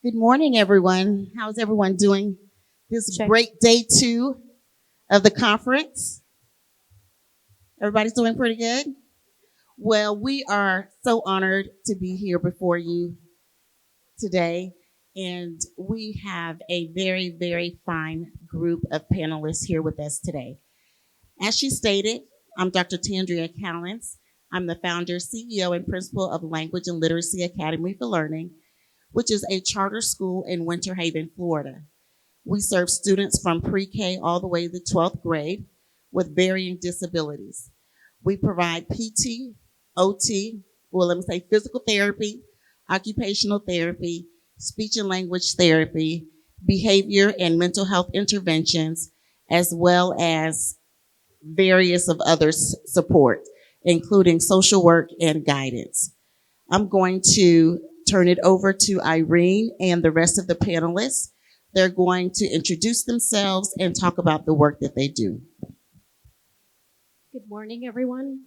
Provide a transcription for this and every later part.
Good morning, everyone. How's everyone doing this Check. great day 2 of the conference? Everybody's doing pretty good? Well, we are so honored to be here before you today, and we have a very, very fine group of panelists here with us today. As she stated, I'm Dr. Tandria Callens. I'm the founder, CEO, and principal of Language and Literacy Academy for Learning, which is a charter school in Winter Haven, Florida. We serve students from pre-K all the way to 12th grade with varying disabilities. We provide PT, OT, well, let me say physical therapy, occupational therapy, speech and language therapy, behavior and mental health interventions, as well as various of other support, including social work and guidance. I'm going to turn it over to Irene and the rest of the panelists. They're going to introduce themselves and talk about the work that they do. Good morning, everyone.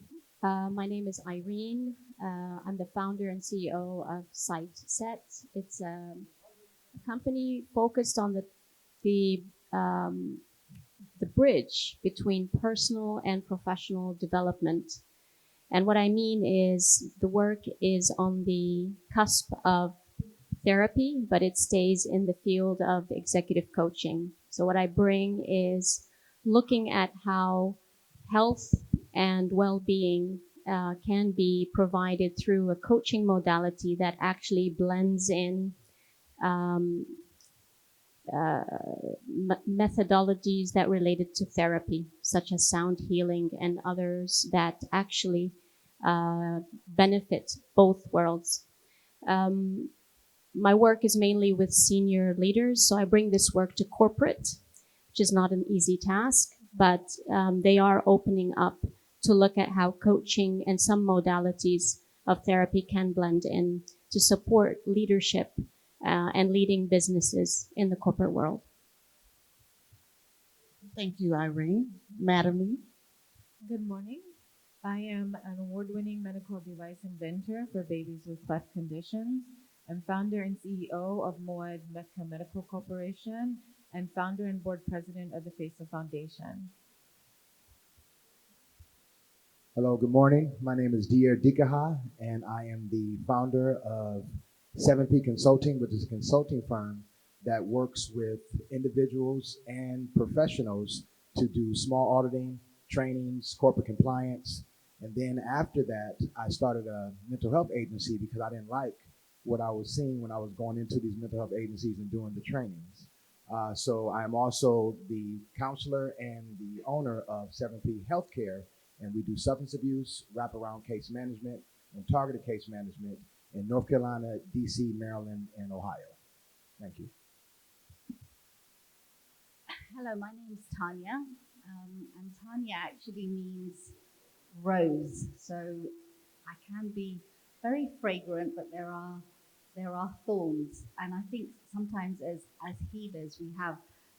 My name is Irene. I'm the founder and CEO of SiteSet. It's a company focused on the um, the bridge between personal and professional development. And what I mean is the work is on the cusp of therapy, but it stays in the field of executive coaching. So what I bring is looking at how health and well-being can be provided through a coaching modality that actually blends in um, uh, methodologies that related to therapy, such as sound healing and others that actually benefit both worlds. Um, my work is mainly with senior leaders, so I bring this work to corporate, which is not an easy task, but they are opening up to look at how coaching and some modalities of therapy can blend in to support leadership and leading businesses in the corporate world. Thank you, Irene. Madam. Good morning. I am an award-winning medical device inventor for babies with cleft conditions. I'm founder and CEO of Moed Mecca Medical Corporation and founder and board president of the FASA Foundation. Hello, good morning. My name is Dier Dikaha, and I am the founder of 7P Consulting, which is a consulting firm that works with individuals and professionals to do small auditing, trainings, corporate compliance. And then after that, I started a mental health agency because I didn't like what I was seeing when I was going into these mental health agencies and doing the trainings. So I'm also the counselor and the owner of 7P Healthcare, and we do substance abuse, wraparound case management, and targeted case management in North Carolina, DC, Maryland, and Ohio. Thank you. Hello, my name is Tanya, and Tanya actually means rose. So I can be very fragrant, but there are thorns, and I think sometimes as healers we have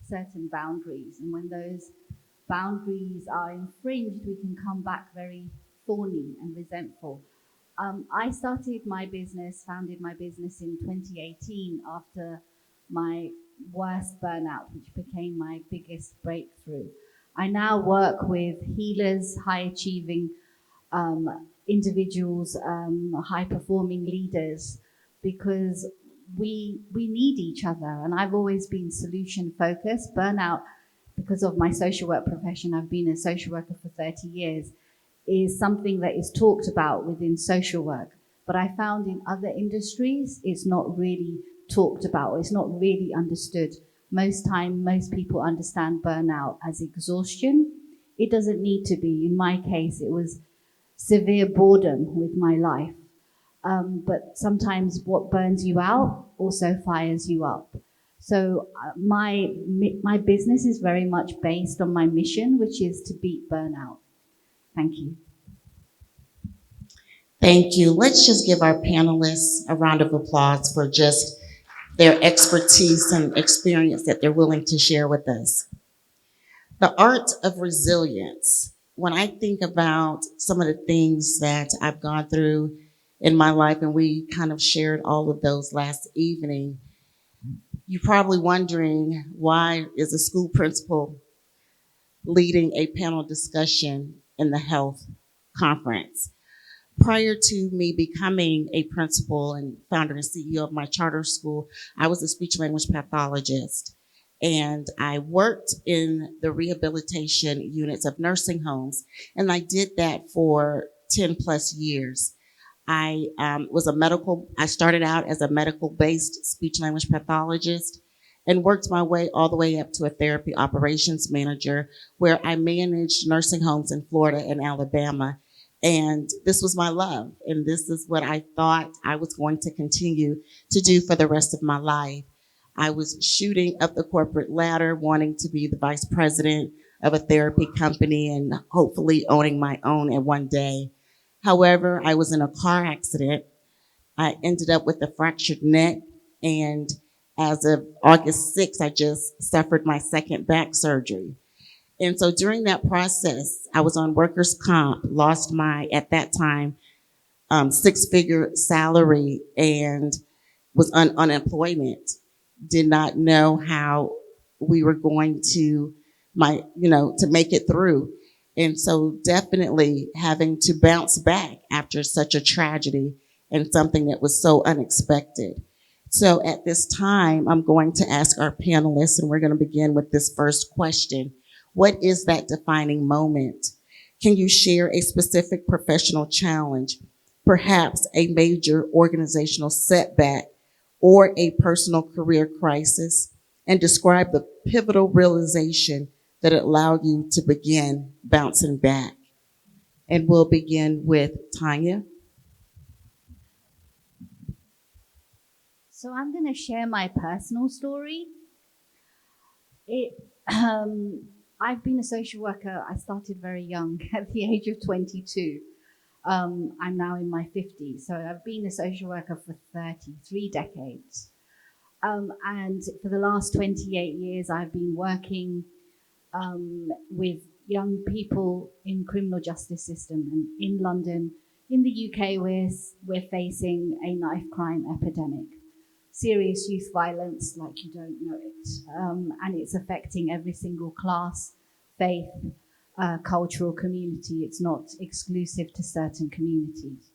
certain boundaries, and when those boundaries are infringed, we can come back very thorny and resentful. I founded my business in 2018 after my worst burnout, which became my biggest breakthrough. I now work with healers, high achieving individuals, high performing leaders, because we need each other. And I've always been solution focused. Burnout, because of my social work profession, I've been a social worker for 30 years, is something that is talked about within social work. But I found in other industries, it's not really talked about, or it's not really understood. Most people understand burnout as exhaustion. It doesn't need to be. In my case, it was severe boredom with my life. But sometimes what burns you out also fires you up. So my business is very much based on my mission, which is to beat burnout. Thank you. Thank you. Let's just give our panelists a round of applause for just their expertise and experience that they're willing to share with us. The art of resilience. When I think about some of the things that I've gone through in my life, and we kind of shared all of those last evening, You're probably wondering, why is a school principal leading a panel discussion in the health conference? Prior to me becoming a principal and founder and CEO of my charter school, I was a speech language pathologist. And I worked in the rehabilitation units of nursing homes. And I did that for 10 plus years. I started out as a medical based speech language pathologist and worked my way all the way up to a therapy operations manager where I managed nursing homes in Florida and Alabama. And this was my love. And this is what I thought I was going to continue to do for the rest of my life. I was shooting up the corporate ladder, wanting to be the vice president of a therapy company and hopefully owning my own at one day. However, I was in a car accident. I ended up with a fractured neck, and as of August 6th, I just suffered my second back surgery. And so during that process, I was on workers' comp, lost my, at that time, six-figure salary, and was on unemployment. Did not know how we were going to to make it through. And so definitely having to bounce back after such a tragedy and something that was so unexpected. So at this time, I'm going to ask our panelists, and we're going to begin with this first question. What is that defining moment? Can you share a specific professional challenge, perhaps a major organizational setback or a personal career crisis, and describe the pivotal realization that allowed you to begin bouncing back? And we'll begin with Tanya. So I'm going to share my personal story. It, I've been a social worker. I started very young, at the age of 22. I'm now in my 50s, so I've been a social worker for 33 decades. And for the last 28 years, I've been working with young people in criminal justice system. And in London, in the UK, we're facing a knife crime epidemic. Serious youth violence like you don't know it. And it's affecting every single class, faith, cultural community. It's not exclusive to certain communities.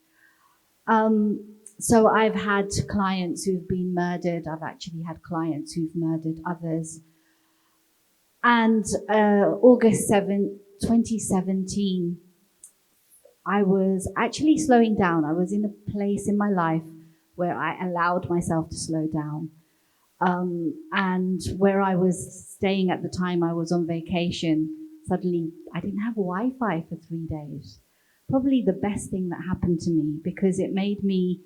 So I've had clients who've been murdered. I've actually had clients who've murdered others. And August 7th, 2017, I was actually slowing down. I was in a place in my life where I allowed myself to slow down. And where I was staying at the time, I was on vacation. Suddenly, I didn't have Wi-Fi for 3 days. Probably the best thing that happened to me, because it made me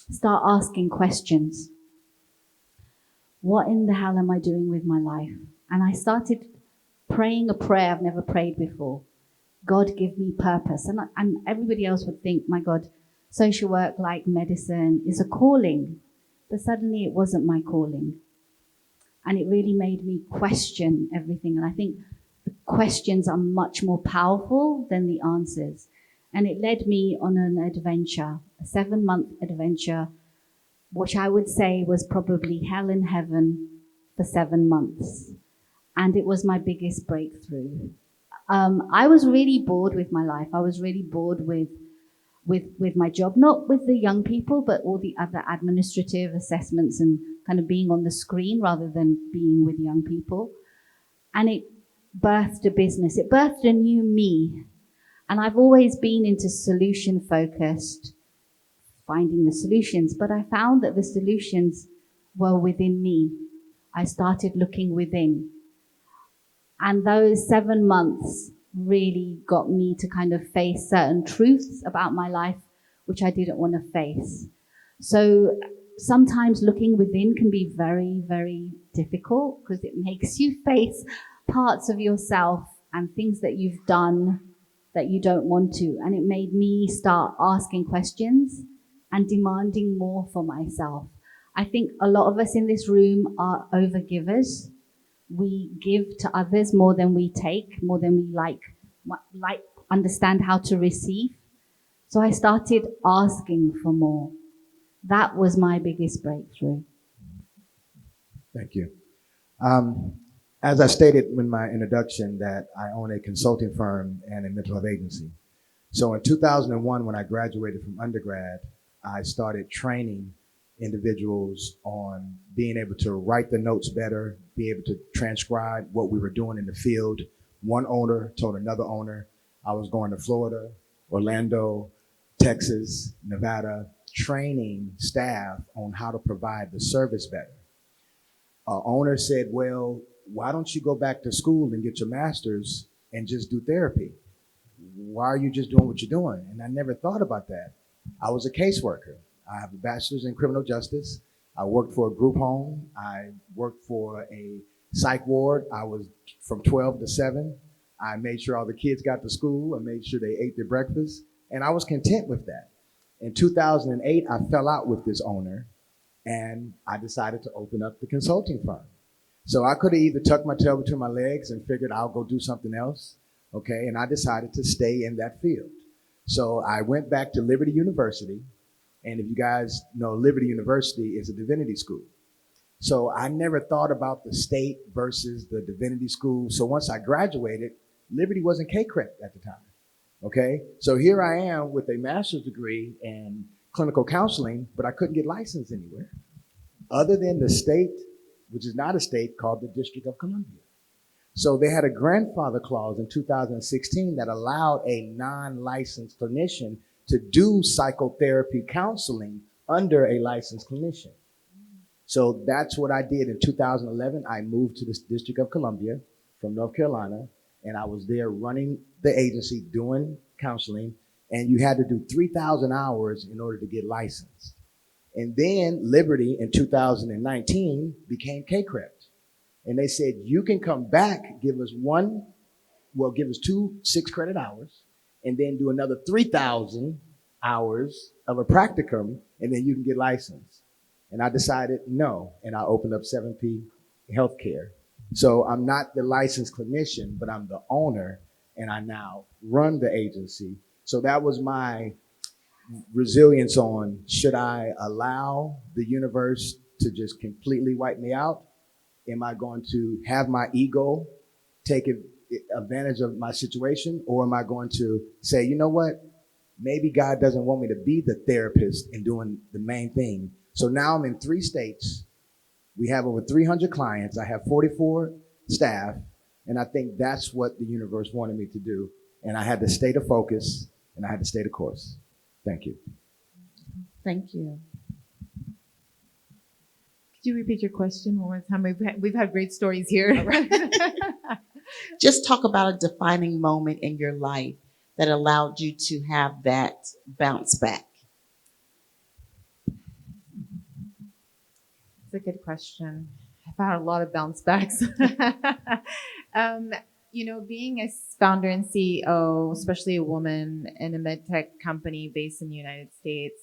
start asking questions. What in the hell am I doing with my life? And I started praying a prayer I've never prayed before. God, give me purpose. And everybody else would think, my God, social work, like medicine, is a calling. But suddenly it wasn't my calling. And it really made me question everything. And I think the questions are much more powerful than the answers. And it led me on an adventure, a 7-month adventure, which I would say was probably hell and heaven for 7 months. And it was my biggest breakthrough. I was really bored with my life. I was really bored with my job, not with the young people, but all the other administrative assessments and kind of being on the screen rather than being with young people. And it birthed a business. It birthed a new me. And I've always been into solution focused, finding the solutions, but I found that the solutions were within me. I started looking within. And those 7 months really got me to kind of face certain truths about my life, which I didn't want to face. So sometimes looking within can be very, very difficult because it makes you face parts of yourself and things that you've done that you don't want to. And it made me start asking questions and demanding more for myself. I think a lot of us in this room are overgivers. We give to others more than we take, more than we like understand how to receive. So I started asking for more. That was my biggest breakthrough. Thank you. Um, as I stated in my introduction, that I own a consulting firm and a mental health agency. So in 2001, when I graduated from undergrad, I started training individuals on being able to write the notes better, be able to transcribe what we were doing in the field. One owner told another owner I was going to Florida, Orlando, Texas, Nevada, training staff on how to provide the service better. Owner said, well, why don't you go back to school and get your master's and just do therapy? Why are you just doing what you're doing? And I never thought about that. I was a caseworker. I have a bachelor's in criminal justice. I worked for a group home. I worked for a psych ward. I was from 12 to 7. I made sure all the kids got to school. I made sure they ate their breakfast. And I was content with that. In 2008, I fell out with this owner and I decided to open up the consulting firm. So I could have either tucked my tail between my legs and figured I'll go do something else, okay? And I decided to stay in that field. So I went back to Liberty University, and if you guys know, Liberty University is a divinity school. So I never thought about the state versus the divinity school. So once I graduated, Liberty wasn't K-Credit at the time, okay? So here I am with a master's degree in clinical counseling, but I couldn't get licensed anywhere other than the state, which is not a state, called the District of Columbia. So they had a grandfather clause in 2016 that allowed a non-licensed clinician to do psychotherapy counseling under a licensed clinician. So that's what I did in 2011. I moved to the District of Columbia from North Carolina, and I was there running the agency, doing counseling, and you had to do 3,000 hours in order to get licensed. And then Liberty in 2019 became K-Credit. And they said, you can come back, give us two 6-credit hours, and then do another 3,000 hours of a practicum, and then you can get licensed. And I decided no, and I opened up 7P Healthcare. So I'm not the licensed clinician, but I'm the owner, and I now run the agency. So that was my resilience on, should I allow the universe to just completely wipe me out? Am I going to have my ego take advantage of my situation? Or am I going to say, you know what? Maybe God doesn't want me to be the therapist and doing the main thing. So now I'm in 3 states. We have over 300 clients. I have 44 staff. And I think that's what the universe wanted me to do. And I had to stay the focus and I had to stay the course. Thank you. Thank you. Could you repeat your question one more time? We've had great stories here. Just talk about a defining moment in your life that allowed you to have that bounce back. It's a good question. I've had a lot of bounce backs. Being a founder and CEO, especially a woman in a med tech company based in the United States,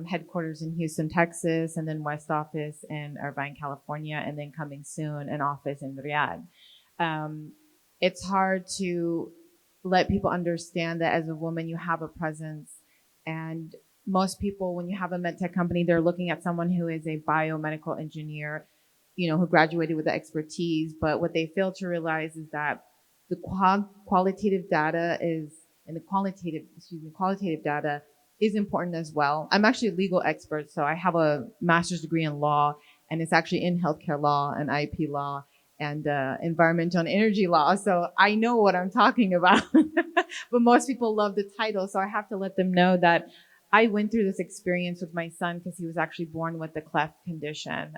headquarters in Houston, Texas, and then West Office in Irvine, California, and then coming soon, an office in Riyadh. It's hard to let people understand that as a woman, you have a presence. And most people, when you have a med tech company, they're looking at someone who is a biomedical engineer, who graduated with the expertise. But what they fail to realize is that the qualitative data qualitative data is important as well. I'm actually a legal expert, so I have a master's degree in law, and it's actually in healthcare law and IP law and environmental and energy law. So I know what I'm talking about. But most people love the title, so I have to let them know that I went through this experience with my son because he was actually born with the cleft condition.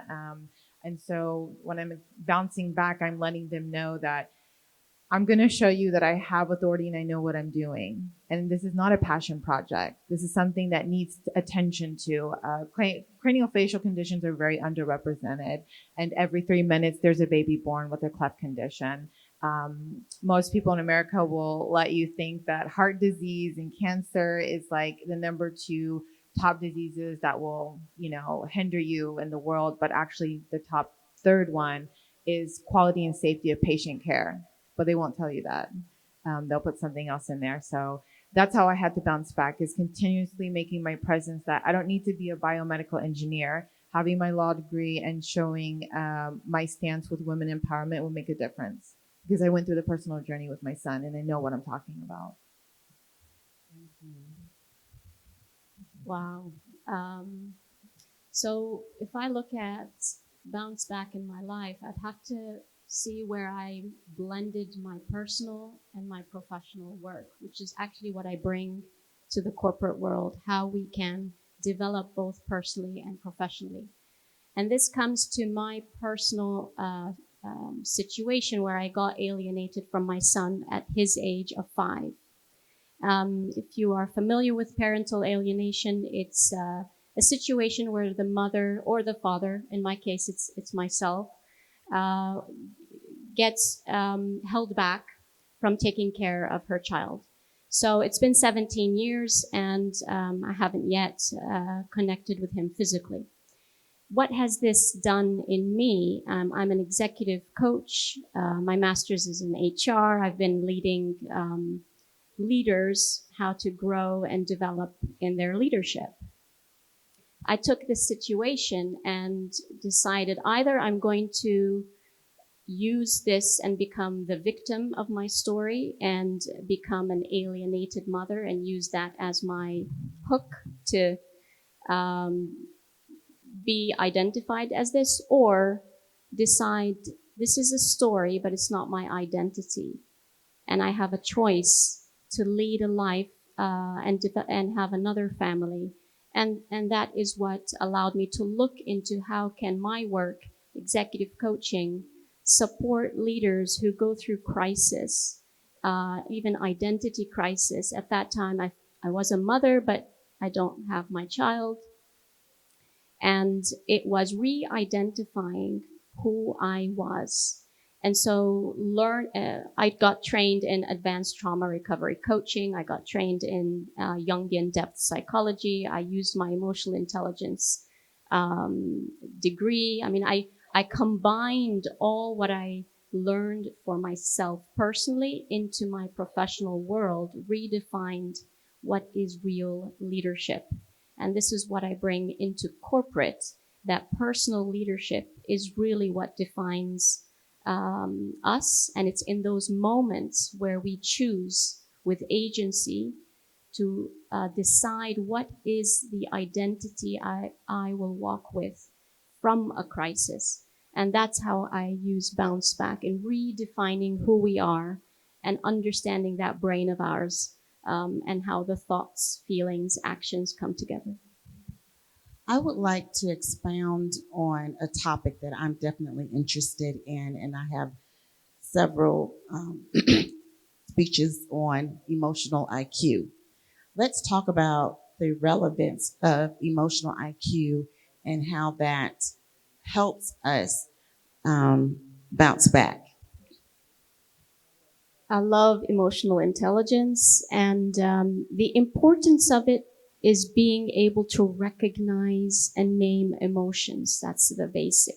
And so when I'm bouncing back, I'm letting them know that I'm going to show you that I have authority and I know what I'm doing. And this is not a passion project. This is something that needs attention to. Craniofacial conditions are very underrepresented. And every 3 minutes, there's a baby born with a cleft condition. Most people in America will let you think that heart disease and cancer is like the number 2 top diseases that will, hinder you in the world. But actually, the top 3rd one is quality and safety of patient care. But they won't tell you that. They'll put something else in there. So that's how I had to bounce back, is continuously making my presence that I don't need to be a biomedical engineer. having my law degree and showing my stance with women empowerment will make a difference because I went through the personal journey with my son and I know what I'm talking about. Wow. Um, so if I look at bounce back in my life, I'd have to see where I blended my personal and my professional work, which is actually what I bring to the corporate world, how we can develop both personally and professionally. And this comes to my personal situation where I got alienated from my son at his age of 5. If you are familiar with parental alienation, it's a situation where the mother or the father, in my case, it's myself, uh, gets held back from taking care of her child. So it's been 17 years, and I haven't yet connected with him physically. What has this done in me? I'm an executive coach. My master's is in HR. I've been leading leaders how to grow and develop in their leadership. I took this situation and decided either I'm going to use this and become the victim of my story and become an alienated mother and use that as my hook to um, be identified as this, or decide this is a story, but it's not my identity. And I have a choice to lead a life and have another family. And that is what allowed me to look into how can my work, executive coaching, support leaders who go through crisis, even identity crisis. At that time, I was a mother, but I don't have my child. And it was re-identifying who I was. And so I got trained in advanced trauma recovery coaching. I got trained in Jungian depth psychology. I used my emotional intelligence degree. I mean, I combined all what I learned for myself personally into my professional world, redefined what is real leadership. And this is what I bring into corporate, that personal leadership is really what defines us. And it's in those moments where we choose with agency to decide what is the identity I will walk with from a crisis. And that's how I use bounce back in redefining who we are and understanding that brain of ours, and how the thoughts, feelings, actions come together. I would like to expound on a topic that I'm definitely interested in, and I have several speeches on emotional IQ. Let's talk about the relevance of emotional IQ and how that helps us um, bounce back. I love emotional intelligence, and the importance of it is being able to recognize and name emotions. That's the basic.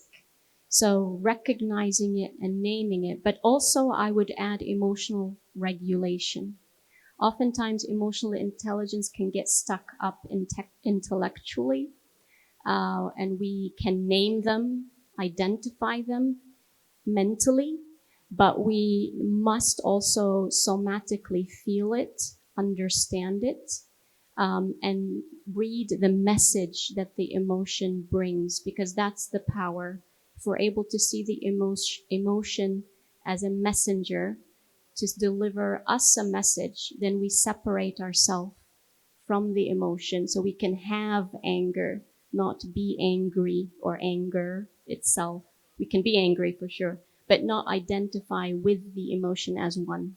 So, recognizing it and naming it, but also I would add emotional regulation. Oftentimes, emotional intelligence can get stuck up intellectually, and we can name them, identify them, mentally, but we must also somatically feel it, understand it, and read the message that the emotion brings, because that's the power. If we're able to see the emotion as a messenger to deliver us a message, then we separate ourselves from the emotion so we can have anger, not be angry or anger itself. We can be angry for sure, but not identify with the emotion as one.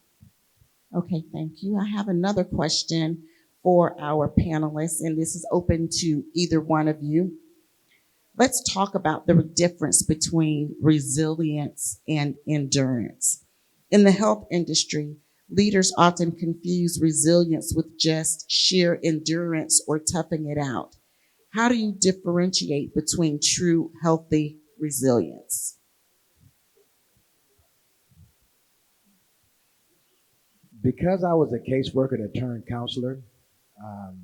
Okay, thank you. I have another question for our panelists, and this is open to either one of you. Let's talk about the difference between resilience and endurance. In the health industry, leaders often confuse resilience with just sheer endurance or toughing it out. How do you differentiate between true healthy resilience? Because I was a caseworker that turned counselor, um,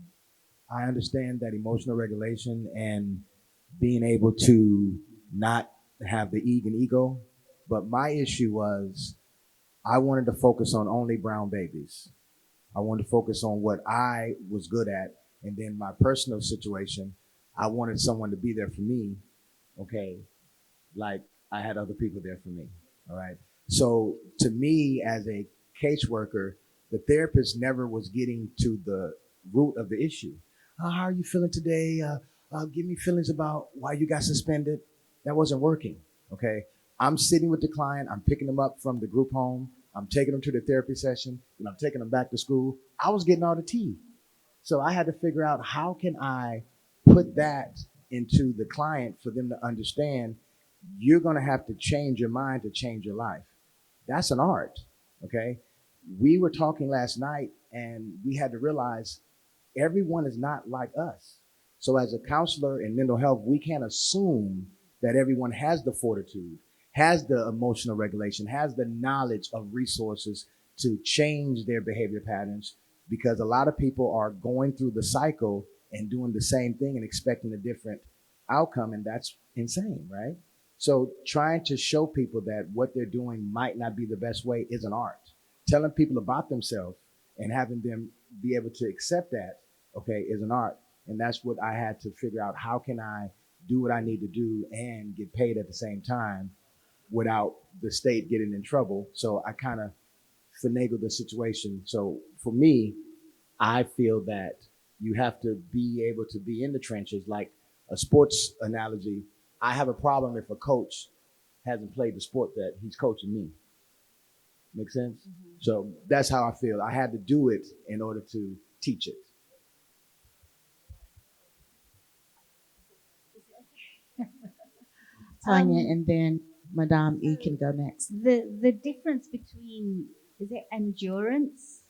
I understand that emotional regulation and being able to not have the ego. But my issue was I wanted to focus on only brown babies. I wanted to focus on what I was good at. And then my personal situation, I wanted someone to be there for me, okay, like I had other people there for me. All right. So to me, as a caseworker, the therapist never was getting to the root of the issue. How are you feeling today? Give me feelings about why you got suspended. That wasn't working. Okay. I'm sitting with the client. I'm picking them up from the group home. I'm taking them to the therapy session, and I'm taking them back to school. I was getting all the tea. So I had to figure out how can I put that into the client for them to understand you're going to have to change your mind to change your life. That's an art. Okay. We were talking last night and we had to realize everyone is not like us. So as a counselor in mental health, we can't assume that everyone has the fortitude, has the emotional regulation, has the knowledge of resources to change their behavior patterns, because a lot of people are going through the cycle and doing the same thing and expecting a different outcome. And that's insane, right? So trying to show people that what they're doing might not be the best way is an art. Telling people about themselves and having them be able to accept that, okay, is an art. And that's what I had to figure out. How can I do what I need to do and get paid at the same time without the state getting in trouble? So I kind of finagled the situation. So for me, I feel that you have to be able to be in the trenches. Like a sports analogy, I have a problem if a coach hasn't played the sport that he's coaching me. Make sense? Mm-hmm. So that's how I feel. I had to do it in order to teach it. Tanya, and then Madame E can go next. The difference between, is it endurance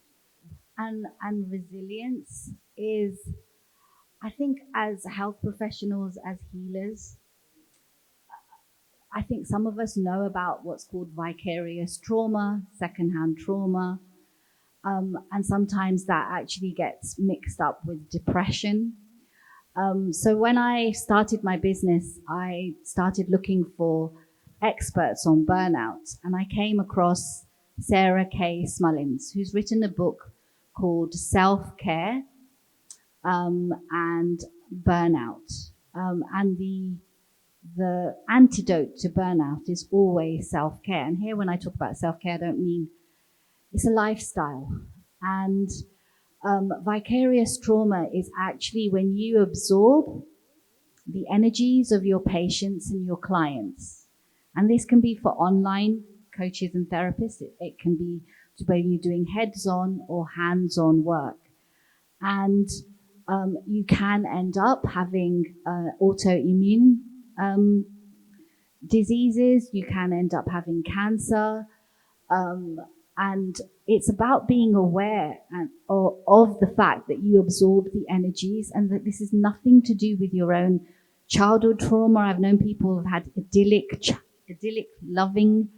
and resilience, is, I think, as health professionals, as healers, I think some of us know about what's called vicarious trauma, secondhand trauma, and sometimes that actually gets mixed up with depression. So when I started my business, I started looking for experts on burnout, and I came across Sarah K. Smullins, who's written a book called Self-Care and Burnout. And the antidote to burnout is always self-care. And here, when I talk about self-care, I don't mean it's a lifestyle. And vicarious trauma is actually when you absorb the energies of your patients and your clients. And this can be for online coaches and therapists. It can be when you're doing heads-on or hands-on work. And you can end up having autoimmune diseases. You can end up having cancer. And it's about being aware of the fact that you absorb the energies, and that this is nothing to do with your own childhood trauma. I've known people who've had idyllic, loving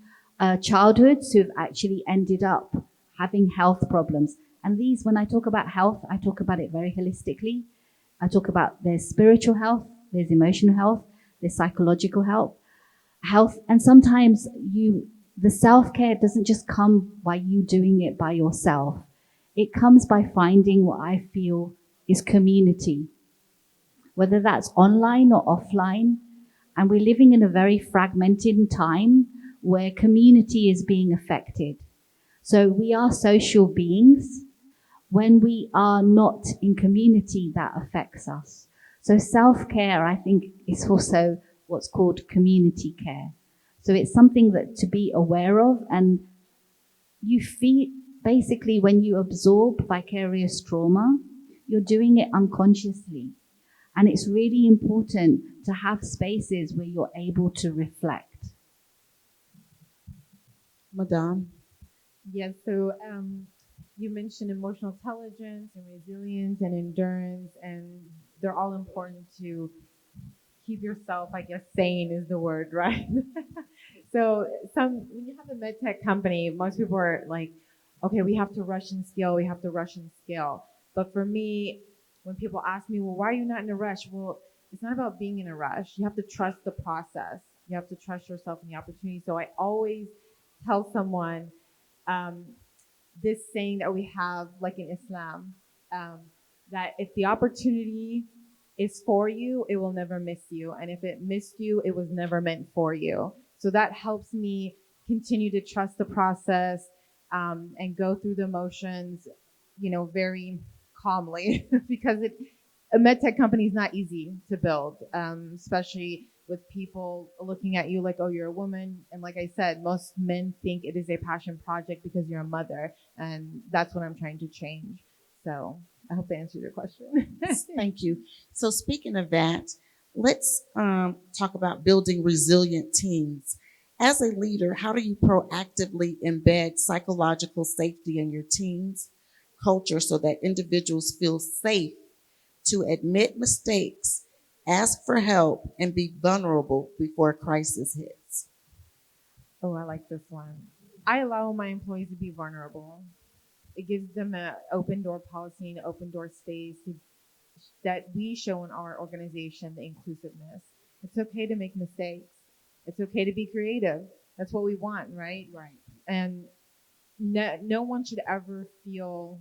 childhoods who've actually ended up having health problems. And these, when I talk about health, I talk about it very holistically. I talk about there's spiritual health, there's emotional health, there's psychological health, and sometimes the self-care doesn't just come by you doing it by yourself. It comes by finding what I feel is community, whether that's online or offline. And we're living in a very fragmented time where community is being affected. So we are social beings. When we are not in community, that affects us. So self-care, I think, is also what's called community care. So it's something that to be aware of, and you feel, basically, when you absorb vicarious trauma, you're doing it unconsciously. And it's really important to have spaces where you're able to reflect. Madame. Yes, so you mentioned emotional intelligence and resilience and endurance, and they're all important to keep yourself, I guess, sane is the word, right? So when you have a med tech company, most people are like, okay, we have to rush and scale, we have to rush and scale. But for me, when people ask me, well, why are you not in a rush? Well, it's not about being in a rush. You have to trust the process. You have to trust yourself and the opportunity. So I always tell someone, um, this saying that we have, like in Islam, um, that if the opportunity is for you, it will never miss you. And if it missed you, it was never meant for you. So that helps me continue to trust the process, and go through the motions, very calmly because a med tech company is not easy to build, especially with people looking at you like, oh, you're a woman. And like I said, most men think it is a passion project because you're a mother. And that's what I'm trying to change. So I hope I answered your question. Thank you. So, speaking of that, let's talk about building resilient teams. As a leader, how do you proactively embed psychological safety in your team's culture so that individuals feel safe to admit mistakes, ask for help, and be vulnerable before a crisis hits? Oh, I like this one. I allow my employees to be vulnerable. It gives them an open door policy and an open door space that we show in our organization the inclusiveness. It's okay to make mistakes. It's okay to be creative. That's what we want, right? Right. And no one should ever feel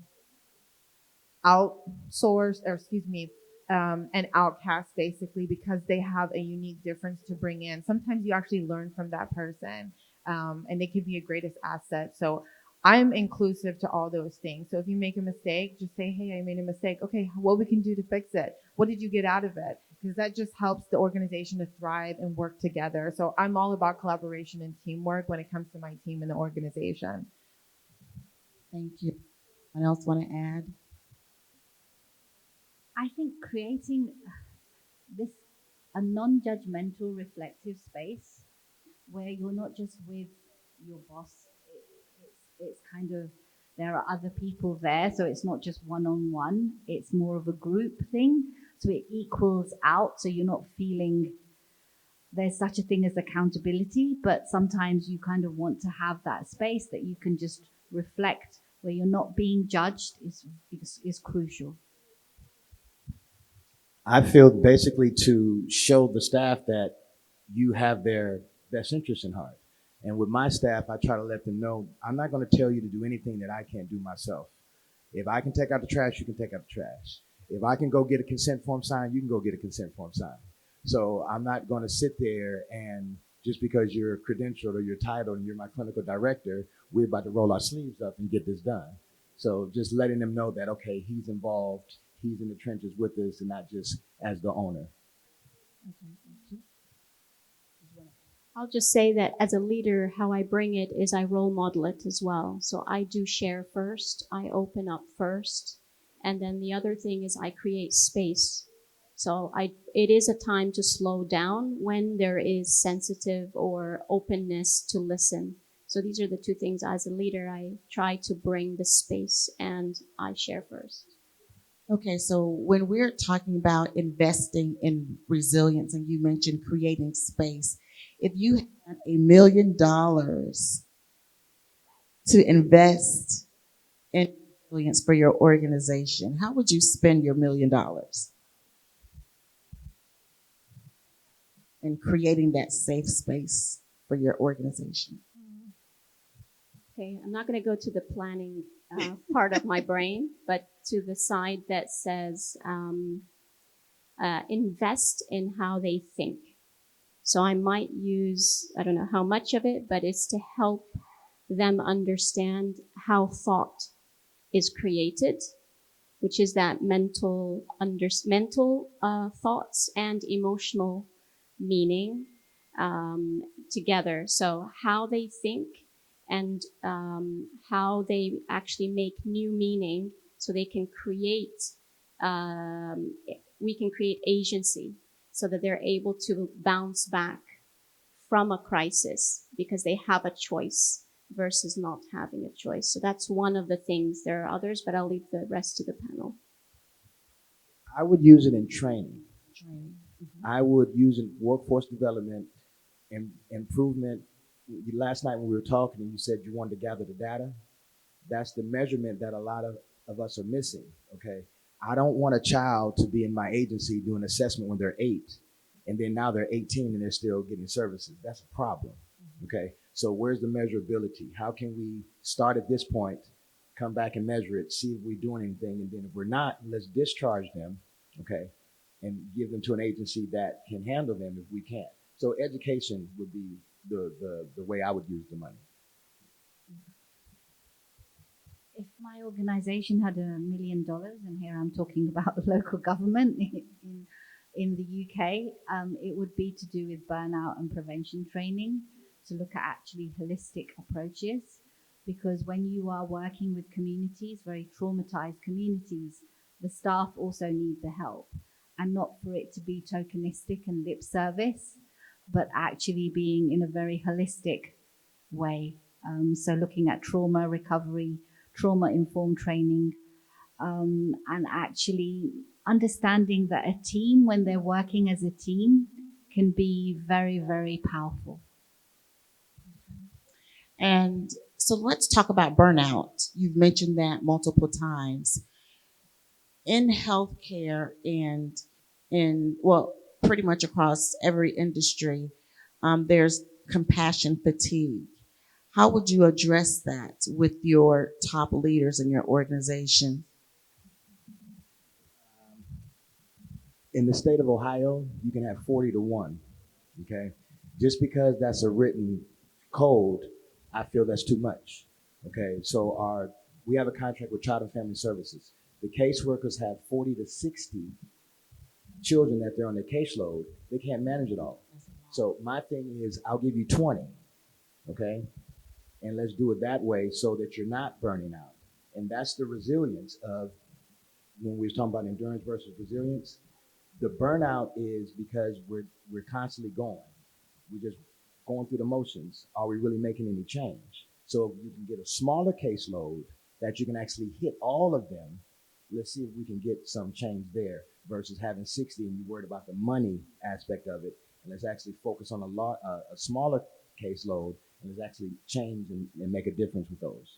outsourced, or excuse me, an outcast basically because they have a unique difference to bring in. Sometimes you actually learn from that person, and they can be your greatest asset. So I'm inclusive to all those things. So if you make a mistake, just say, hey, I made a mistake. Okay, what we can do to fix it? What did you get out of it? Because that just helps the organization to thrive and work together. So I'm all about collaboration and teamwork when it comes to my team and the organization. Thank you. Anyone else want to add? I think creating this a non-judgmental reflective space where you're not just with your boss. It's kind of, there are other people there, so it's not just one-on-one, it's more of a group thing, so it equals out, so you're not feeling there's such a thing as accountability, but sometimes you kind of want to have that space that you can just reflect where you're not being judged is crucial. I feel basically to show the staff that you have their best interest in heart. And with my staff, I try to let them know I'm not going to tell you to do anything that I can't do myself. If I can take out the trash, you can take out the trash. If I can go get a consent form signed, you can go get a consent form signed. So I'm not going to sit there and just because you're credentialed or you're titled and you're my clinical director, we're about to roll our sleeves up and get this done. So just letting them know that, okay, he's involved, he's in the trenches with us and not just as the owner. I'll just say that as a leader, how I bring it is I role model it as well. So I do share first, I open up first, and then the other thing is I create space. So it is a time to slow down when there is sensitive or openness to listen. So these are the two things as a leader I try to bring the space and I share first. Okay, so when we're talking about investing in resilience, and you mentioned creating space, if you had $1 million to invest in resilience for your organization, how would you spend your $1 million in creating that safe space for your organization? Okay, I'm not going to go to the planning part of my brain, but to the side that says invest in how they think. So I might use, I don't know how much of it, but it's to help them understand how thought is created, which is that mental thoughts and emotional meaning together. So how they think and how they actually make new meaning, so they can create. We can create agency, so that they're able to bounce back from a crisis because they have a choice versus not having a choice. So that's one of the things. There are others, but I'll leave the rest to the panel. I would use it in training. Training. I would use it in workforce development and improvement. Last night when we were talking and you said you wanted to gather the data, that's the measurement that a lot of us are missing. Okay. I don't want a child to be in my agency doing assessment when they're 8, and then now they're 18 and they're still getting services. That's a problem. Okay. So where's the measurability? How can we start at this point, come back and measure it, see if we're doing anything, and then if we're not, let's discharge them, okay, and give them to an agency that can handle them if we can. So education would be the way I would use the money. If my organization had $1 million, and here I'm talking about local government in the UK, it would be to do with burnout and prevention training, to look at actually holistic approaches. Because when you are working with communities, very traumatized communities, the staff also need the help, and not for it to be tokenistic and lip service, but actually being in a very holistic way. So looking at trauma recovery, trauma informed training, and actually understanding that a team, when they're working as a team, can be very, very powerful. And so let's talk about burnout. You've mentioned that multiple times. In healthcare and in, well, pretty much across every industry, there's compassion fatigue. How would you address that with your top leaders in your organization? In the state of Ohio, you can have 40 to 1. Okay. Just because that's a written code, I feel that's too much. Okay. So we have a contract with Child and Family Services. The caseworkers have 40 to 60 children that they're on their caseload. They can't manage it all. So my thing is, I'll give you 20. Okay. And let's do it that way so that you're not burning out. And that's the resilience of when we were talking about endurance versus resilience. The burnout is because we're constantly going. We're just going through the motions. Are we really making any change? So if you can get a smaller caseload that you can actually hit all of them, let's see if we can get some change there versus having 60 and you're worried about the money aspect of it. And let's actually focus on a smaller caseload and let's actually change and make a difference with those.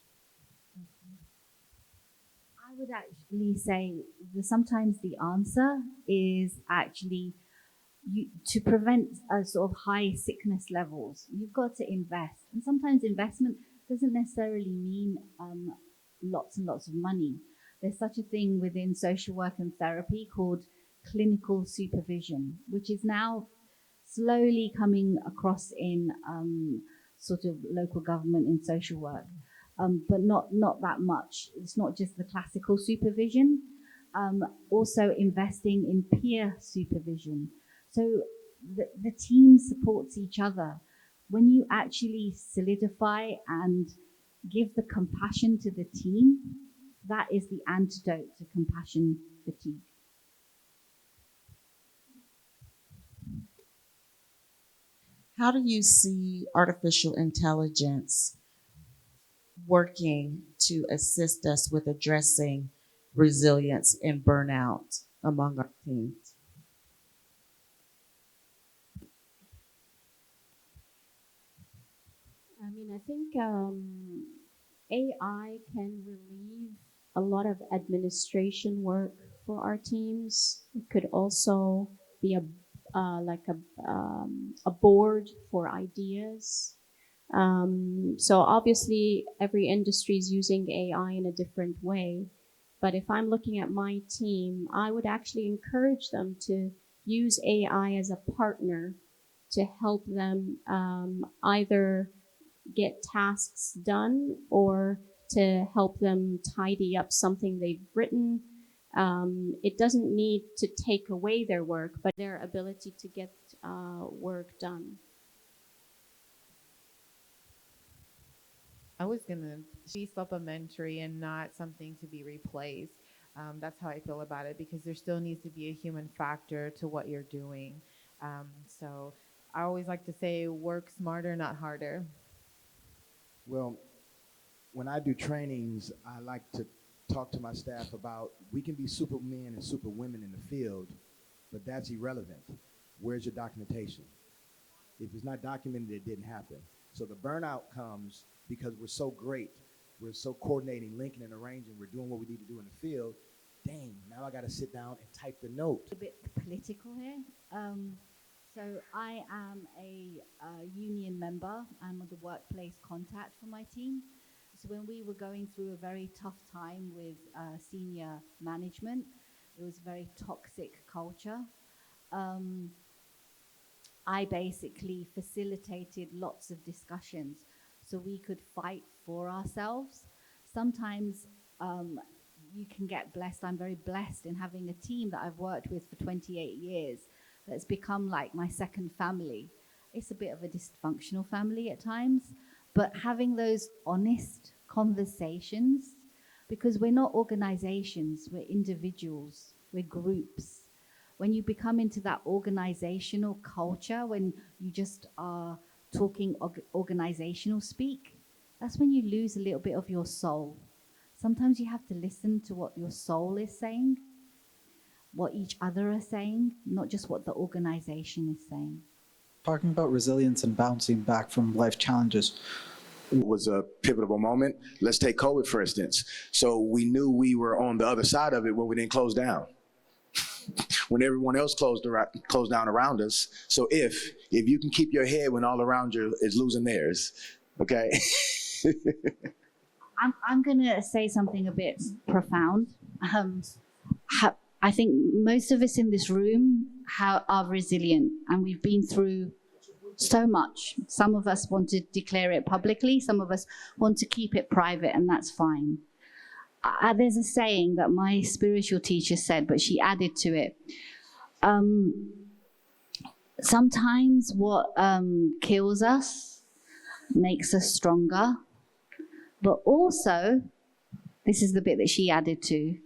I would actually say that sometimes the answer is actually to prevent a sort of high sickness levels. You've got to invest, and sometimes investment doesn't necessarily mean lots and lots of money. There's such a thing within social work and therapy called clinical supervision, which is now slowly coming across in sort of local government in social work, but not that much. It's not just the classical supervision. Also investing in peer supervision. So the team supports each other. When you actually solidify and give the compassion to the team, that is the antidote to compassion fatigue. How do you see artificial intelligence working to assist us with addressing resilience and burnout among our teams? I mean, I think AI can relieve a lot of administration work for our teams. It could also be like a board for ideas. So obviously, every industry is using AI in a different way. But if I'm looking at my team, I would actually encourage them to use AI as a partner to help them either get tasks done or to help them tidy up something they've written. It doesn't need to take away their work, but their ability to get work done. I was gonna be supplementary and not something to be replaced. That's how I feel about it because there still needs to be a human factor to what you're doing. So I always like to say, work smarter, not harder. Well, when I do trainings, I like to talk to my staff about we can be supermen and superwomen in the field, but that's irrelevant. Where's your documentation? If it's not documented, it didn't happen. So the burnout comes because we're so great. We're so coordinating, linking, and arranging. We're doing what we need to do in the field. dang, now I got to sit down and type the note. A bit political here. So I am a union member. I'm the workplace contact for my team. So when we were going through a very tough time with senior management, it was a very toxic culture. I basically facilitated lots of discussions so we could fight for ourselves. Sometimes you can get blessed. I'm very blessed in having a team that I've worked with for 28 years that's become like my second family. It's a bit of a dysfunctional family at times, but having those honest conversations, because we're not organizations, we're individuals, we're groups. When you become into that organizational culture, when you just are talking organizational speak, that's when you lose a little bit of your soul. Sometimes you have to listen to what your soul is saying, what each other are saying, not just what the organization is saying. Talking about resilience and bouncing back from life challenges. It was a pivotal moment. Let's take COVID, for instance. So we knew we were on the other side of it when we didn't close down. When everyone else closed down around us. So if you can keep your head when all around you is losing theirs, okay? I'm going to say something a bit profound. I think most of us in this room are resilient, and we've been through so much. Some of us want to declare it publicly, some of us want to keep it private, and that's fine. There's a saying that my spiritual teacher said, but she added to it. Sometimes what kills us makes us stronger, but also, this is the bit that she added to,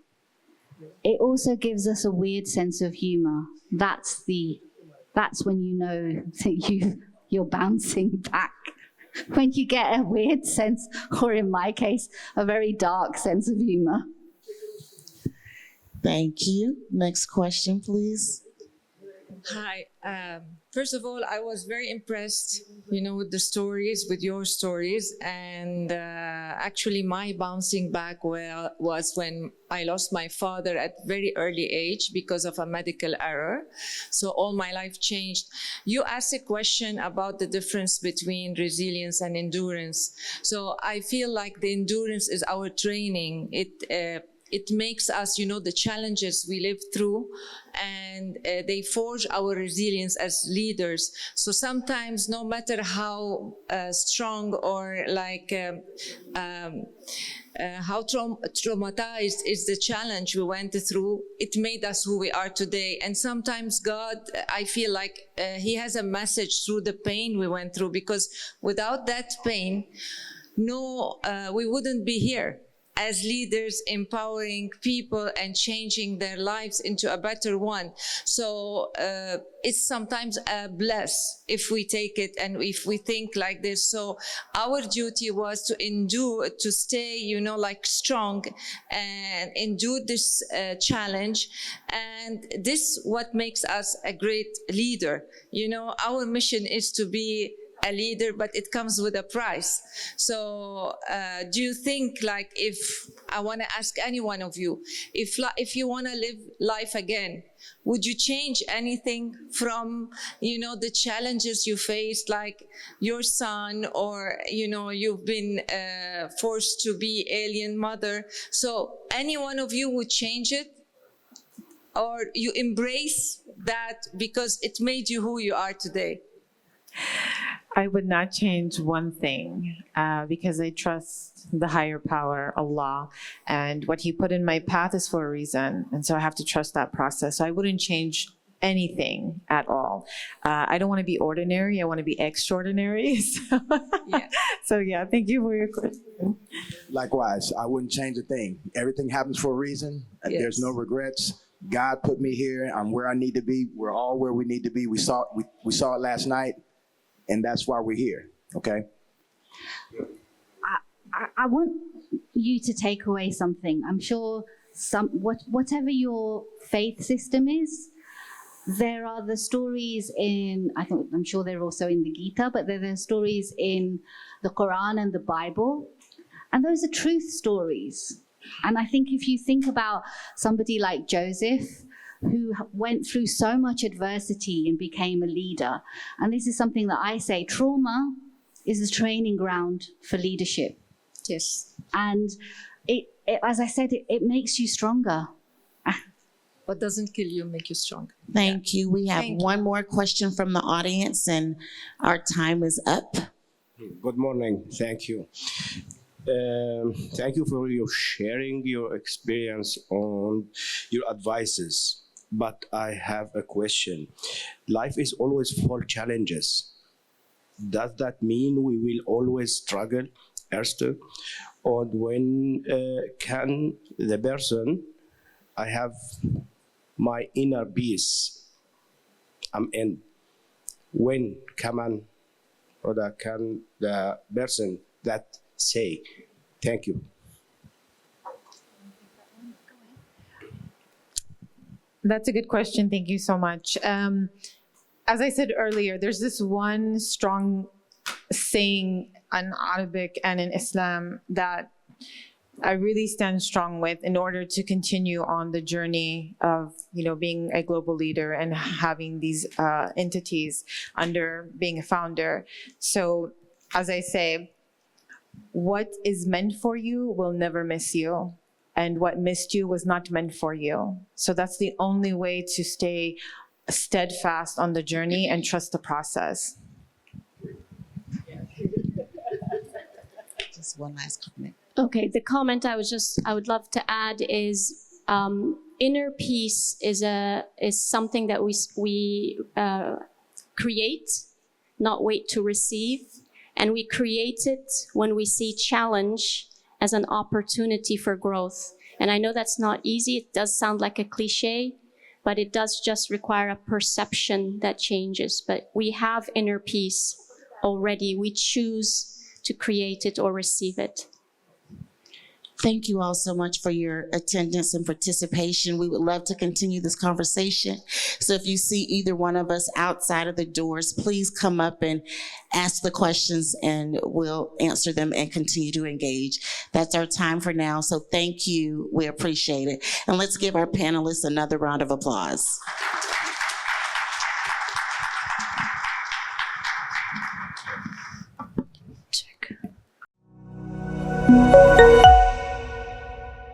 it also gives us a weird sense of humor. That's when you know that you're bouncing back. When you get a weird sense, or in my case, a very dark sense of humor. Thank you. Next question, please. Hi. First of all, I was very impressed, with the stories, with your stories. And actually, my bouncing back was when I lost my father at very early age because of a medical error. So all my life changed. You asked a question about the difference between resilience and endurance. So I feel like the endurance is our training. It makes us, the challenges we live through, and they forge our resilience as leaders. So sometimes, no matter how strong or how traumatized is the challenge we went through, it made us who we are today. And sometimes God, I feel like He has a message through the pain we went through, because without that pain, we wouldn't be here as leaders, empowering people and changing their lives into a better one. So it's sometimes a bless if we take it and if we think like this. So our duty was to endure, to stay, strong and endure this challenge. And this what makes us a great leader. Our mission is to be a leader, but it comes with a price. So do you think, if I want to ask any one of you, if you want to live life again, would you change anything from, the challenges you faced, like your son, or, you've been forced to be alien mother? So any one of you would change it? Or you embrace that because it made you who you are today? I would not change one thing because I trust the higher power, Allah, and what He put in my path is for a reason. And so I have to trust that process. So I wouldn't change anything at all. I don't want to be ordinary. I want to be extraordinary. So thank you for your question. Likewise, I wouldn't change a thing. Everything happens for a reason. Yes. There's no regrets. God put me here. I'm where I need to be. We're all where we need to be. We saw it last night. And that's why we're here, okay? I want you to take away something. I'm sure whatever your faith system is, there are the stories I'm sure they're also in the Gita, but there are stories in the Quran and the Bible. And those are truth stories. And I think if you think about somebody like Joseph, who went through so much adversity and became a leader, and this is something that I say, trauma is a training ground for leadership. Yes. And as I said, it makes you stronger. What doesn't kill you make you strong. Thank you. We have Thank one more question from the audience, and our time is up. Good morning. Thank you. Thank you for your sharing your experience on your advices. But I have a question. Life is always full of challenges. Does that mean we will always struggle, Esther? Or when can the person I have my inner peace? I'm in. When can the person that say? Thank you. That's a good question. Thank you so much. As I said earlier, there's this one strong saying in Arabic and in Islam that I really stand strong with in order to continue on the journey of, being a global leader and having these entities under being a founder. So, as I say, what is meant for you will never miss you. And what missed you was not meant for you. So that's the only way to stay steadfast on the journey and trust the process. Just one last comment. Okay, the comment I would love to add is inner peace is something that we create, not wait to receive, and we create it when we see challenge as an opportunity for growth. And I know that's not easy. It does sound like a cliche, but it does just require a perception that changes. But we have inner peace already. We choose to create it or receive it. Thank you all so much for your attendance and participation. We would love to continue this conversation. So if you see either one of us outside of the doors, please come up and ask the questions and we'll answer them and continue to engage. That's our time for now. So thank you. We appreciate it. And let's give our panelists another round of applause. Check.